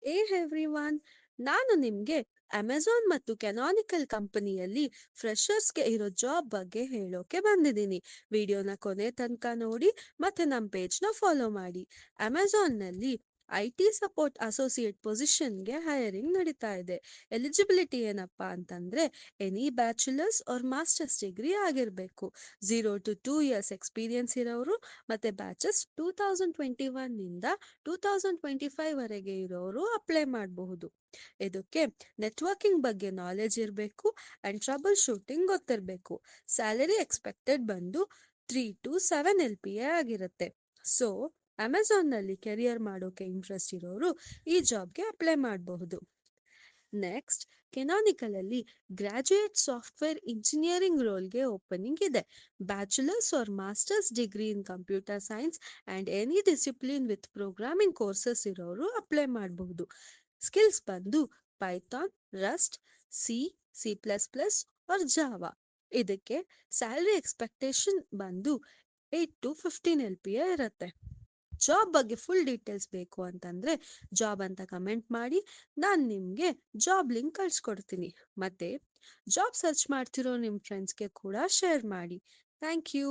ಏ ಎವ್ರಿವಾನ್, ನಾನು ನಿಮ್ಗೆ ಅಮೆಜಾನ್ ಮತ್ತು ಕೆನಾನಿಕಲ್ ಕಂಪನಿಯಲ್ಲಿ ಫ್ರೆಶರ್ಸ್ಗೆ ಇರೋ ಜಾಬ್ ಬಗ್ಗೆ ಹೇಳೋಕೆ ಬಂದಿದ್ದೀನಿ. ವಿಡಿಯೋನ ಕೊನೆ ತನಕ ನೋಡಿ ಮತ್ತೆ ನಮ್ಮ ಪೇಜ್ನ ಫಾಲೋ ಮಾಡಿ. ಅಮೆಜಾನ್ನಲ್ಲಿ IT ಸಪೋರ್ಟ್ ಅಸೋಸಿಯೇಟ್ ಪೊಸಿಷನ್ಗೆ ಹೈರಿಂಗ್ ನಡೀತಾ ಇದೆ. ಎಲಿಜಿಬಿಲಿಟಿ ಏನಪ್ಪಾ ಅಂತಂದ್ರೆ any bachelors or masters degree ಆಗಿರಬೇಕು. 0 to 2 years ಎಕ್ಸ್ಪೀರಿಯನ್ಸ್ ಇರೋರು ಮತ್ತೆ ಬ್ಯಾಚಸ್ 2021 ನಿಂದ 2025 ವರೆಗೆ ಇರೋರು ಅಪ್ಲೈ ಮಾಡಬಹುದು. ಇದಕ್ಕೆ ನೆಟ್ವರ್ಕಿಂಗ್ ಬಗ್ಗೆ ನಾಲೆಜ್ ಇರಬೇಕು ಅಂಡ್ ಟ್ರಬಲ್ ಶೂಟಿಂಗ್ ಗೊತ್ತಿರಬೇಕು. ಸ್ಯಾಲರಿ ಎಕ್ಸ್ಪೆಕ್ಟೆಡ್ ಬಂದು 3 to 7 LPA ಆಗಿರುತ್ತೆ. ಸೊ ಅಮೆಝಾನ್ನಲ್ಲಿ ಕೆರಿಯರ್ ಮಾಡೋಕೆ ಇಂಟ್ರೆಸ್ಟ್ ಇರೋರು ಈ ಜಾಬ್ಗೆ ಅಪ್ಲೈ ಮಾಡಬಹುದು. ನೆಕ್ಸ್ಟ್, ಕೆನಾನಿಕಲಲ್ಲಿ ಗ್ರಾಜ್ಯುಯೇಟ್ ಸಾಫ್ಟ್ವೇರ್ ಇಂಜಿನಿಯರಿಂಗ್ ರೋಲ್ಗೆ ಓಪನಿಂಗ್ ಇದೆ. Bachelors or masters degree in computer science and any discipline with programming courses ಇರೋರು ಅಪ್ಲೈ ಮಾಡಬಹುದು. ಸ್ಕಿಲ್ಸ್ ಬಂದು Python, Rust, C, C++ or Java. ಇದಕ್ಕೆ ಸ್ಯಾಲರಿ ಎಕ್ಸ್ಪೆಕ್ಟೇಷನ್ ಬಂದು 8 to 15 LPA ಇರುತ್ತೆ. ಜಾಬ್ ಬಗ್ಗೆ ಫುಲ್ ಡೀಟೇಲ್ಸ್ ಬೇಕು ಅಂತಂದ್ರೆ ಜಾಬ್ ಅಂತ ಕಮೆಂಟ್ ಮಾಡಿ, ನಾನು ನಿಮಗೆ ಜಾಬ್ ಲಿಂಕ್ ಕಳ್ಸ್ಕೊಡ್ತೀನಿ. ಮತ್ತೆ ಜಾಬ್ ಸರ್ಚ್ ಮಾಡ್ತಿರೋ ನಿಮ್ಮ ಫ್ರೆಂಡ್ಸ್ಗೆ ಕೂಡ ಶೇರ್ ಮಾಡಿ. Thank you.